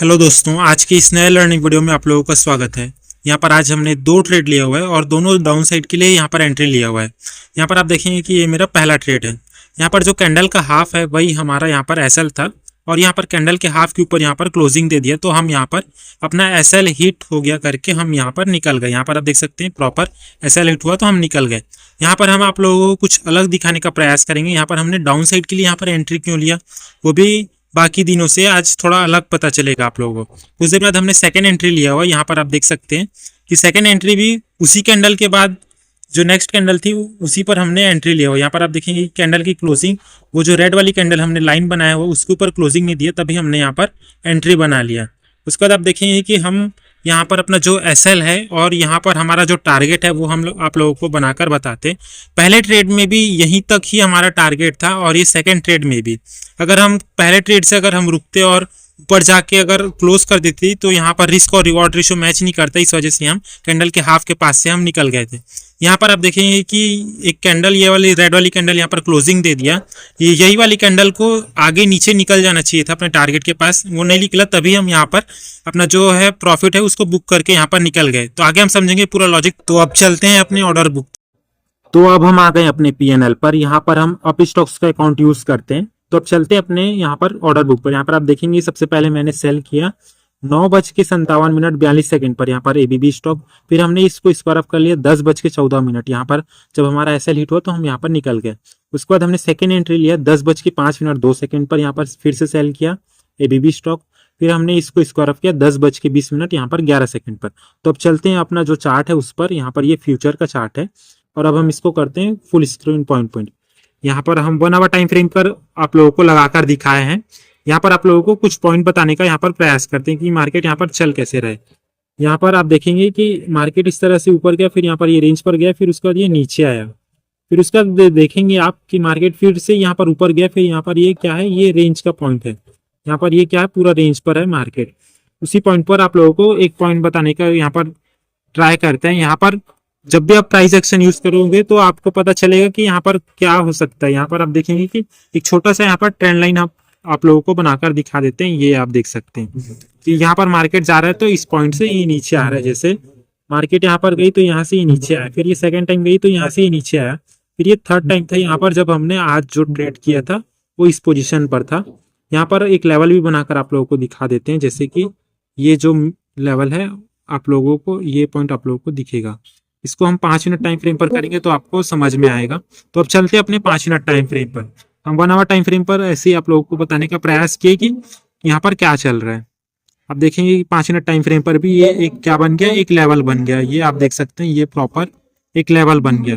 Hello दोस्तों, आज की इस नए लर्निंग वीडियो में आप लोगों का स्वागत है। यहाँ पर आज हमने दो ट्रेड लिया हुआ है और दोनों डाउन साइड के लिए यहाँ पर एंट्री लिया हुआ है। यहाँ पर आप देखेंगे कि ये मेरा पहला ट्रेड है। यहाँ पर जो कैंडल का हाफ है वही हमारा यहाँ पर एसएल था और यहाँ पर कैंडल के हाफ के ऊपर यहाँ पर क्लोजिंग दे दिया, तो हम यहाँ पर अपना एसएल हिट हो गया करके हम यहाँ पर निकल गए। यहाँ पर आप देख सकते हैं प्रॉपर एसएल हिट हुआ तो हम निकल गए। यहाँ पर हम आप लोगों को कुछ अलग दिखाने का प्रयास करेंगे। यहाँ पर हमने डाउन साइड के लिए यहाँ पर एंट्री क्यों लिया वो भी बाकी दिनों से आज थोड़ा अलग पता चलेगा आप लोगों को। कुछ देर बाद हमने सेकंड एंट्री लिया हुआ। यहाँ पर आप देख सकते हैं कि सेकंड एंट्री भी उसी कैंडल के बाद जो नेक्स्ट कैंडल थी उसी पर हमने एंट्री लिया हुआ। यहाँ पर आप देखेंगे कैंडल की क्लोजिंग, वो जो रेड वाली कैंडल हमने लाइन बनाया हुआ उसके ऊपर क्लोजिंग नहीं दिया, तभी हमने यहाँ पर एंट्री बना लिया। उसके बाद आप देखेंगे कि हम यहाँ पर अपना जो एसएल है और यहाँ पर हमारा जो टारगेट है वो हम लोग आप लोगों को बनाकर बताते हैं। पहले ट्रेड में भी यहीं तक ही हमारा टारगेट था और ये सेकंड ट्रेड में भी। अगर हम पहले ट्रेड से अगर हम रुकते और ऊपर जाके अगर क्लोज कर देती तो यहाँ पर रिस्क और रिवॉर्ड रेशियो मैच नहीं करता, इस वजह से हम कैंडल के हाफ के पास से हम निकल गए थे। यहाँ पर आप देखेंगे कि एक कैंडल, ये वाली रेड वाली कैंडल यहाँ पर क्लोजिंग दे दिया। यही वाली कैंडल को आगे नीचे निकल जाना चाहिए था अपने टारगेट के पास, वो नहीं निकला, तभी हम यहाँ पर अपना जो है प्रॉफिट है उसको बुक करके यहाँ पर निकल गए। तो आगे हम समझेंगे पूरा लॉजिक। तो अब चलते हैं अपने ऑर्डर बुक। तो अब हम आ गए अपने पीएनएल पर। यहाँ पर हम अप स्टॉक्स का अकाउंट यूज करते हैं। तो अब चलते हैं अपने यहाँ पर ऑर्डर बुक पर। यहाँ पर आप देखेंगे सबसे पहले मैंने सेल किया 9:57 पर यहाँ पर एबीबी स्टॉक। फिर हमने इसको स्क्वायर अप कर लिया 10:14 यहाँ पर जब हमारा एसएल हिट हुआ तो हम यहाँ पर निकल गए। उसके बाद हमने सेकेंड एंट्री लिया 10:05 पर यहाँ पर फिर से सेल किया एबीबी स्टॉक। फिर हमने इसको स्क्वायर अप किया 10:20 यहाँ पर 11 पर। तो अब चलते हैं अपना जो चार्ट है उस पर। यहाँ पर ये फ्यूचर का चार्ट है और अब हम इसको करते हैं फुल स्क्रीन पॉइंट। यहाँ पर हम 1 आवर टाइम फ्रेम पर आप लोगों को लगाकर दिखाए हैं। यहाँ पर आप लोगों को कुछ पॉइंट बताने का यहाँ पर प्रयास करते हैं कि मार्केट यहाँ पर चल कैसे रहे। यहाँ पर आप देखेंगे कि मार्केट इस तरह से ऊपर गया, फिर यहाँ पर ये रेंज पर गया, फिर उसके बाद ये नीचे आया, फिर उसका देखेंगे आप कि मार्केट फिर से यहाँ पर ऊपर गया, फिर यहाँ पर ये क्या है, ये रेंज का पॉइंट है। यहाँ पर ये क्या है, पूरा रेंज पर है मार्केट। उसी पॉइंट पर आप लोगों को एक पॉइंट बताने का यहाँ पर ट्राई करते हैं। यहाँ पर जब भी आप प्राइस एक्शन यूज करोगे तो आपको पता चलेगा कि यहाँ पर क्या हो सकता है। यहाँ पर आप देखेंगे कि एक छोटा सा यहाँ पर ट्रेंड लाइन आप लोगों को बनाकर दिखा देते हैं। ये आप देख सकते हैं कि यहाँ पर मार्केट जा रहा है तो इस पॉइंट से ये नीचे आ रहा है। जैसे मार्केट यहाँ पर गई तो यहाँ से ये नीचे आया, फिर ये सेकंड टाइम गई तो यहाँ से ये नीचे आया, फिर ये थर्ड टाइम था यहाँ पर जब हमने आज जो ट्रेड किया था वो इस पोजिशन पर था। यहाँ पर एक लेवल भी बनाकर आप लोगों को दिखा देते हैं, जैसे कि ये जो लेवल है आप लोगों को, ये पॉइंट आप लोगों को दिखेगा। इसको हम 5 मिनट टाइम फ्रेम पर करेंगे तो आपको समझ में आएगा। तो अब चलते हैं अपने 5 मिनट टाइम फ्रेम पर। हम 1 आवर टाइम फ्रेम पर ऐसे ही आप लोगों को बताने का प्रयास किए कि यहाँ पर क्या चल रहा है। आप देखेंगे कि 5 मिनट टाइम फ्रेम पर भी ये एक क्या बन गया, एक लेवल बन गया। ये आप देख सकते हैं, ये प्रॉपर एक लेवल बन गया।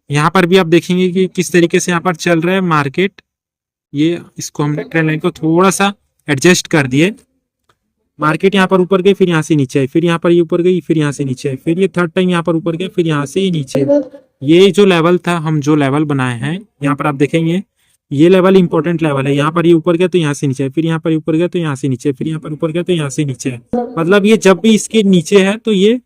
यहाँ पर भी आप देखेंगे कि किस तरीके से यहाँ पर चल रहा है मार्केट। ये इसको हमने ट्रेंड लाइन को थोड़ा सा एडजस्ट कर दिए। मार्केट यहाँ पर ऊपर गई, फिर यहाँ से नीचे आई, फिर यहाँ पर ये ऊपर गई, फिर यहाँ से नीचे आई, फिर ये थर्ड टाइम यहाँ पर ऊपर गया, फिर यहाँ से नीचे। ये जो लेवल था, हम जो लेवल बनाए हैं यहाँ पर आप देखेंगे ये लेवल इंपॉर्टेंट लेवल है। यहाँ पर ये ऊपर गया तो यहाँ से नीचे है, फिर यहाँ पर ऊपर गया तो यहाँ से नीचे, फिर यहाँ पर ऊपर गया तो यहाँ से नीचे है। मतलब ये जब भी इसके नीचे है तो ये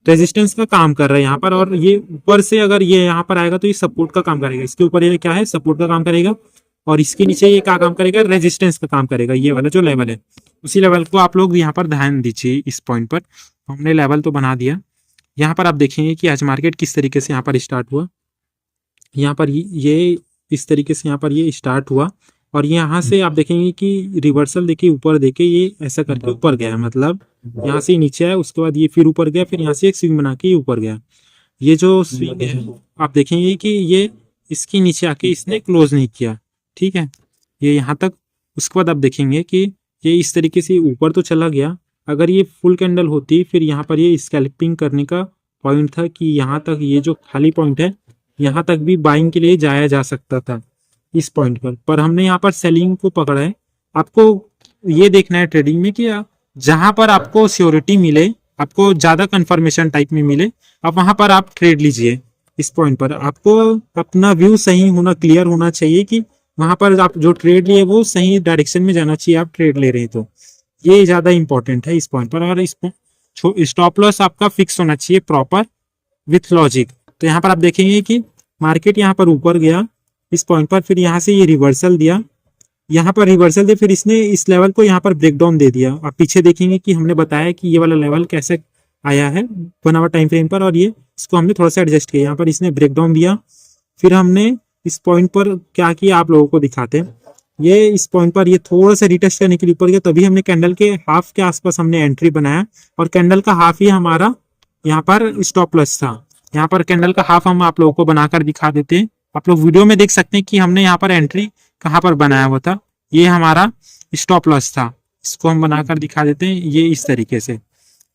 रेजिस्टेंस का काम कर रहा है यहाँ पर, और ये ऊपर से अगर ये यहाँ पर आएगा तो ये सपोर्ट का काम करेगा। इसके ऊपर ये क्या है, सपोर्ट का काम करेगा, और इसके नीचे ये क्या काम करेगा, रेजिस्टेंस का काम करेगा। ये वाला जो लेवल है उसी लेवल को आप लोग यहाँ पर ध्यान दीजिए। इस पॉइंट पर हमने लेवल तो बना दिया। यहाँ पर आप देखेंगे कि आज मार्केट किस तरीके से यहाँ पर स्टार्ट हुआ। यहाँ पर ये इस तरीके से यहाँ पर ये स्टार्ट हुआ, और यहाँ से आप देखेंगे कि रिवर्सल देखिए, ऊपर देखे ये ऐसा करके ऊपर गया, मतलब यहाँ से नीचे आया, उसके बाद ये फिर ऊपर गया, फिर यहाँ से एक स्विंग बना के ऊपर गया। ये जो स्विंग है आप देखेंगे कि ये इसके नीचे आके इसने क्लोज नहीं किया, ठीक है, ये यहाँ तक। उसके बाद आप देखेंगे कि ये इस तरीके से ऊपर तो चला गया। अगर ये फुल कैंडल होती, फिर यहाँ पर ये स्कैल्पिंग करने का पॉइंट था कि यहाँ तक, ये जो खाली पॉइंट है यहाँ तक भी बाइंग के लिए जाया जा सकता था इस पॉइंट पर हमने यहाँ पर सेलिंग को पकड़ा है। आपको ये देखना है ट्रेडिंग में कि जहां पर आपको सियोरिटी मिले, आपको ज्यादा कंफर्मेशन टाइप में मिले, आप वहां पर आप ट्रेड लीजिए। इस पॉइंट पर आपको अपना व्यू सही होना, क्लियर होना चाहिए कि वहां पर आप जो ट्रेड लिए वो सही डायरेक्शन में जाना चाहिए। आप ट्रेड ले रहे हैं तो ये ज्यादा इंपॉर्टेंट है इस पॉइंट पर। और इस स्टॉप लॉस आपका फिक्स होना चाहिए प्रॉपर विथ लॉजिक। तो यहाँ पर आप देखेंगे कि मार्केट यहाँ पर ऊपर गया इस पॉइंट पर, फिर यहाँ से ये रिवर्सल दिया, यहाँ पर रिवर्सल दे, फिर इसने इस लेवल को यहाँ पर ब्रेकडाउन दे दिया। आप पीछे देखेंगे कि हमने बताया कि ये वाला लेवल कैसे आया है 1 आवर टाइम फ्रेम पर, और ये इसको हमने थोड़ा सा एडजस्ट किया। यहाँ पर इसने ब्रेकडाउन दिया, फिर हमने इस पॉइंट पर क्या किया आप लोगों को दिखाते हैं। ये इस पॉइंट पर ये थोड़ा सा रिटेस्ट करने के लिए ऊपर गया, तभी हमने कैंडल के हाफ के आसपास हमने एंट्री बनाया, और कैंडल का हाफ ही हमारा यहाँ पर स्टॉप लॉस था। यहाँ पर कैंडल का हाफ हम आप लोगों को बनाकर दिखा देते हैं। आप लोग वीडियो में देख सकते हैं कि हमने यहाँ पर एंट्री कहाँ पर बनाया हुआ था। ये हमारा स्टॉप लॉस था, इसको हम बनाकर दिखा देते हैं। ये इस तरीके से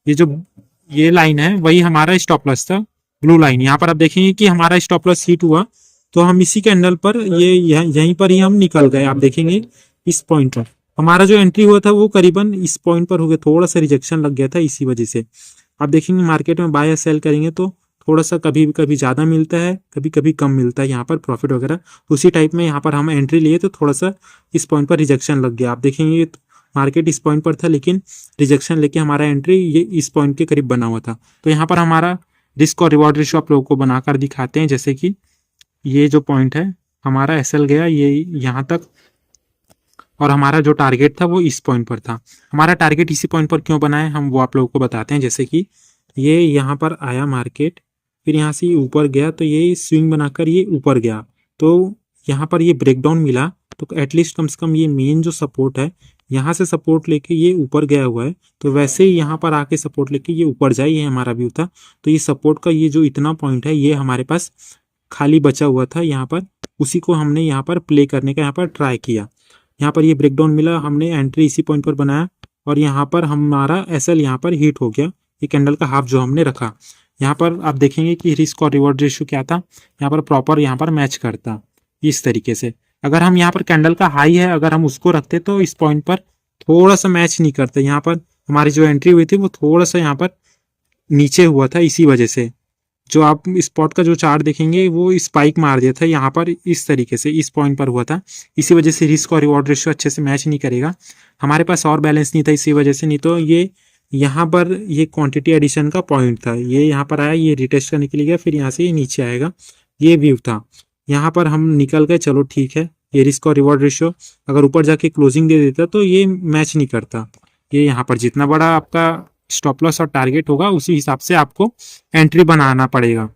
ये जो ये लाइन है वही हमारा स्टॉप लॉस था, ब्लू लाइन। यहाँ पर आप देखेंगे कि हमारा स्टॉप लॉस हिट हुआ, तो हम इसी कैंडल पर ये यहीं पर ही हम निकल गए। आप देखेंगे इस पॉइंट पर हमारा जो एंट्री हुआ था वो करीबन इस पॉइंट पर हो गया, थोड़ा सा रिजेक्शन लग गया था इसी वजह से। आप देखेंगे मार्केट में बाय या सेल करेंगे तो थोड़ा सा कभी कभी ज्यादा मिलता है, कभी कभी कम मिलता है यहाँ पर प्रॉफिट वगैरह। उसी टाइप में यहाँ पर हम एंट्री लिए तो थोड़ा सा इस पॉइंट पर रिजेक्शन लग गया। आप देखेंगे मार्केट इस पॉइंट पर था, लेकिन रिजेक्शन लेके हमारा एंट्री ये इस पॉइंट के करीब बना हुआ था। तो यहाँ पर हमारा रिस्क और रिवॉर्ड रेशियो आप लोगों को बनाकर दिखाते हैं। जैसे कि ये जो पॉइंट है हमारा एसएल गया ये यहाँ तक, और हमारा जो टारगेट था वो इस पॉइंट पर था। हमारा टारगेट इसी पॉइंट पर क्यों बनाए हम वो आप लोगों को बताते हैं। जैसे कि ये यहाँ पर आया मार्केट, फिर यहाँ से ऊपर गया, तो ये स्विंग बनाकर ये ऊपर गया, तो यहाँ पर ये ब्रेकडाउन मिला, तो एटलीस्ट कम से कम ये मेन जो सपोर्ट है यहाँ से सपोर्ट लेके ये ऊपर गया हुआ है, तो वैसे ही यहाँ पर आके सपोर्ट लेके ये ऊपर जाए, ये हमारा व्यू था। तो ये सपोर्ट का ये जो इतना पॉइंट है ये हमारे पास खाली बचा हुआ था यहाँ पर, उसी को हमने यहाँ पर प्ले करने का यहाँ पर ट्राई किया। यहाँ पर ये ब्रेकडाउन मिला, हमने एंट्री इसी पॉइंट पर बनाया, और यहाँ पर हमारा एसएल यहाँ पर हिट हो गया, ये कैंडल का हाफ जो हमने रखा। यहाँ पर आप देखेंगे कि रिस्क और रिवॉर्ड रेशियो क्या था, यहाँ पर प्रॉपर यहाँ पर मैच करता इस तरीके से। अगर हम यहाँ पर कैंडल का हाई है अगर हम उसको रखते तो इस पॉइंट पर थोड़ा सा मैच नहीं करते। यहाँ पर हमारी जो एंट्री हुई थी वो थोड़ा सा यहाँ पर नीचे हुआ था, इसी वजह से जो आप स्पॉट का जो चार्ट देखेंगे वो स्पाइक मार दिया था यहाँ पर इस तरीके से, इस पॉइंट पर हुआ था। इसी वजह से रिस्क और रिवॉर्ड रेशियो अच्छे से मैच नहीं करेगा। हमारे पास और बैलेंस नहीं था इसी वजह से, नहीं तो ये यहाँ पर ये क्वांटिटी एडिशन का पॉइंट था। ये यहाँ पर आया, ये रिटेस्ट करने के लिए गया, फिर यहाँ से ये नीचे आएगा, ये व्यू था। यहाँ पर हम निकल गए, चलो ठीक है। ये रिस्क और रिवॉर्ड रेशियो अगर ऊपर जाके क्लोजिंग दे देता तो ये मैच नहीं करता। ये यहाँ पर जितना बड़ा आपका स्टॉप लॉस और टारगेट होगा उसी हिसाब से आपको एंट्री बनाना पड़ेगा।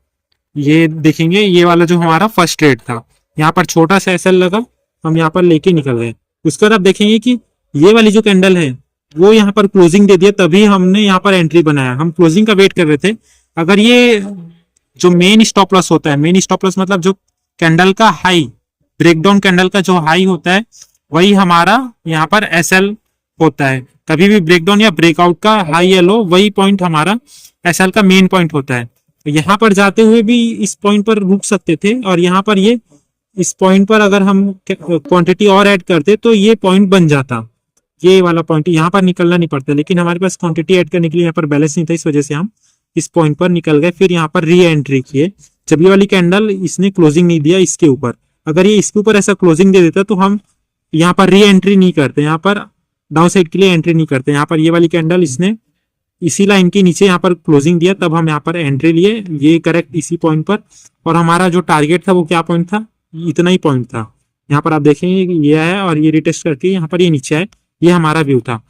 ये देखेंगे ये वाला जो हमारा फर्स्ट ट्रेड था, यहाँ पर छोटा सा एसएल लगा, हम यहाँ पर लेके निकल गए। उसके बाद आप देखेंगे कि ये वाली जो कैंडल है वो यहाँ पर क्लोजिंग दे दिया, तभी हमने यहाँ पर एंट्री बनाया। हम क्लोजिंग का वेट कर रहे थे। अगर ये जो मेन स्टॉप लॉस होता है, मेन स्टॉप लॉस मतलब जो कैंडल का हाई, ब्रेकडाउन कैंडल का जो हाई होता है वही हमारा यहाँ पर एसएल होता है। कभी भी ब्रेकडाउन या ब्रेकआउट का हाई या लो वही पॉइंट हमारा एसएल का मेन पॉइंट होता है। तो यहाँ पर जाते हुए भी इस पॉइंट पर रुक सकते थे, और यहाँ पर ये इस पॉइंट पर अगर हम क्वांटिटी और ऐड करते तो ये पॉइंट बन जाता, ये वाला पॉइंट। यहाँ पर निकलना नहीं पड़ता, लेकिन हमारे पास क्वांटिटी ऐड करने के लिए यहाँ पर बैलेंस नहीं था, इस वजह से हम इस पॉइंट पर निकल गए। फिर यहाँ पर री एंट्री किए जब ये वाली कैंडल इसने क्लोजिंग नहीं दिया इसके ऊपर। अगर ये इसके ऊपर ऐसा क्लोजिंग दे देता तो हम यहाँ पर री एंट्री नहीं करते, यहाँ पर डाउन साइड के लिए एंट्री नहीं करते। यहाँ पर ये वाली कैंडल इसने इसी लाइन के नीचे यहाँ पर क्लोजिंग दिया, तब हम यहाँ पर एंट्री लिए, ये करेक्ट इसी पॉइंट पर। और हमारा जो टारगेट था वो क्या पॉइंट था, इतना ही पॉइंट था। यहाँ पर आप देखेंगे कि ये है और ये रिटेस्ट करके यहाँ पर ये नीचे है, ये हमारा व्यू था।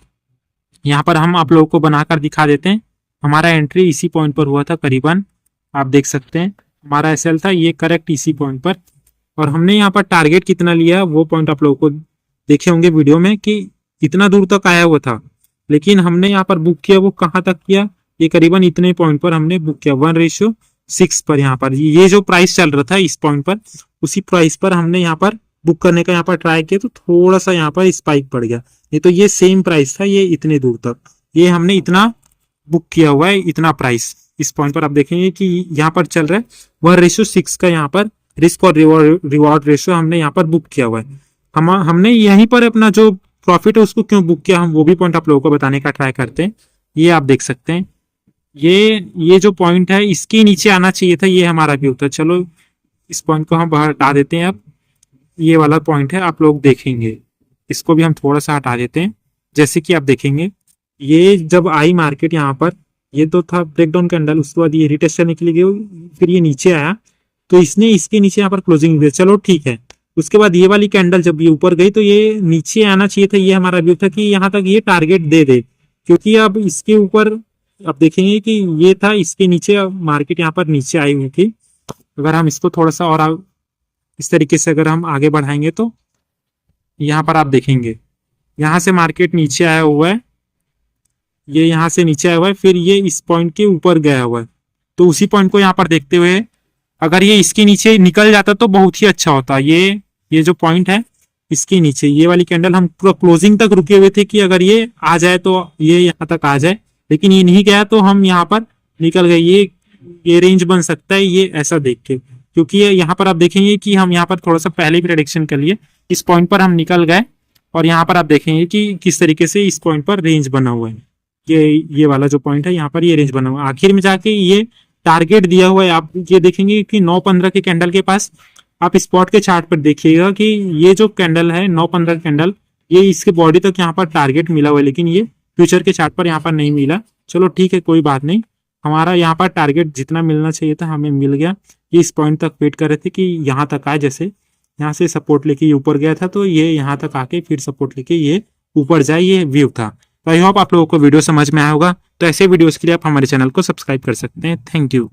यहाँ पर हम आप लोगों को बनाकर दिखा देते हैं। हमारा एंट्री इसी पॉइंट पर हुआ था करीबन, आप देख सकते हैं हमारा एसएल था ये करेक्ट इसी पॉइंट पर। और हमने यहाँ पर टारगेट कितना लिया वो पॉइंट आप लोगों को देखे होंगे वीडियो में कि इतना दूर तक आया हुआ था, लेकिन हमने यहाँ पर बुक किया वो कहाँ तक किया, ये करीबन इतने पॉइंट पर हमने बुक किया 1:6 पर। यहाँ पर ये जो प्राइस चल रहा था इस पॉइंट पर, उसी प्राइस पर हमने यहाँ पर बुक करने का यहाँ पर ट्राई किया, तो थोड़ा सा यहाँ पर स्पाइक पड़ गया। ये तो ये सेम प्राइस था, ये इतने दूर तक ये हमने इतना बुक किया हुआ है, इतना प्राइस इस पॉइंट पर। आप देखेंगे कि यहाँ पर चल रहा है 1:6 का यहाँ पर रिस्क और रिवॉर्ड रेशियो हमने यहाँ पर बुक किया हुआ है। हमने यहीं पर अपना जो प्रॉफिट है उसको क्यों बुक किया, हम वो भी पॉइंट आप लोगों को बताने का ट्राई करते हैं। ये आप देख सकते हैं, ये जो पॉइंट है इसके नीचे आना चाहिए था, ये हमारा व्यू था। चलो इस पॉइंट को हम बाहर हटा देते हैं। अब ये वाला पॉइंट है, आप लोग देखेंगे इसको भी हम थोड़ा सा हटा देते हैं। जैसे कि आप देखेंगे ये जब आई मार्केट यहाँ पर, ये तो था ब्रेकडाउन कैंडल, उसके बाद ये रिटेस्ट करने के लिए गए, फिर ये नीचे आया तो इसने इसके नीचे यहाँ पर क्लोजिंग दिया। चलो ठीक है, उसके बाद ये वाली कैंडल जब ये ऊपर गई तो ये नीचे आना चाहिए था, ये हमारा व्यू था कि यहाँ तक ये टारगेट दे दे, क्योंकि अब इसके ऊपर अब देखेंगे कि ये था, इसके नीचे मार्केट यहाँ पर नीचे आई हुई थी। अगर हम इसको थोड़ा सा और इस तरीके से अगर हम आगे बढ़ाएंगे तो यहाँ पर आप देखेंगे यहाँ से मार्केट नीचे आया हुआ है, ये यहाँ से नीचे आया हुआ है, फिर ये इस पॉइंट के ऊपर गया हुआ है। तो उसी पॉइंट को यहाँ पर देखते हुए अगर ये इसके नीचे निकल जाता तो बहुत ही अच्छा होता। ये जो पॉइंट है इसके नीचे ये वाली कैंडल हम पूरा क्लोजिंग तक रुके हुए थे कि अगर ये आ जाए तो ये यहाँ तक आ जाए, लेकिन ये नहीं गया तो हम यहाँ पर निकल गए। ये रेंज बन सकता है ये ऐसा देख के, क्योंकि यहाँ पर आप देखेंगे कि हम यहाँ पर थोड़ा सा पहले भी प्रेडिक्शन कर लिए, इस पॉइंट पर हम निकल गए और यहाँ पर आप देखेंगे कि किस तरीके से इस पॉइंट पर रेंज बना हुआ है। ये वाला जो पॉइंट है यहाँ पर ये रेंज बना हुआ है, आखिर में जाके ये टारगेट दिया हुआ है। आप ये देखेंगे कि 9-15 के कैंडल के पास आप स्पॉट के चार्ट पर देखिएगा कि ये जो कैंडल है 9-15 कैंडल, ये इसके बॉडी तक यहाँ पर टारगेट मिला हुआ है, लेकिन ये फ्यूचर के चार्ट पर यहाँ पर नहीं मिला। चलो ठीक है, कोई बात नहीं, हमारा यहाँ पर टारगेट जितना मिलना चाहिए था हमें मिल गया। ये इस पॉइंट तक वेट कर रहे थे कि यहाँ तक आए, जैसे यहाँ से सपोर्ट लेके ये ऊपर गया था तो ये यहाँ तक आके फिर सपोर्ट लेके ये ऊपर जाए, ये व्यू था। तो आई होप आप लोगों को वीडियो समझ में आया होगा। तो ऐसे वीडियोस के लिए आप हमारे चैनल को सब्सक्राइब कर सकते हैं। Thank you.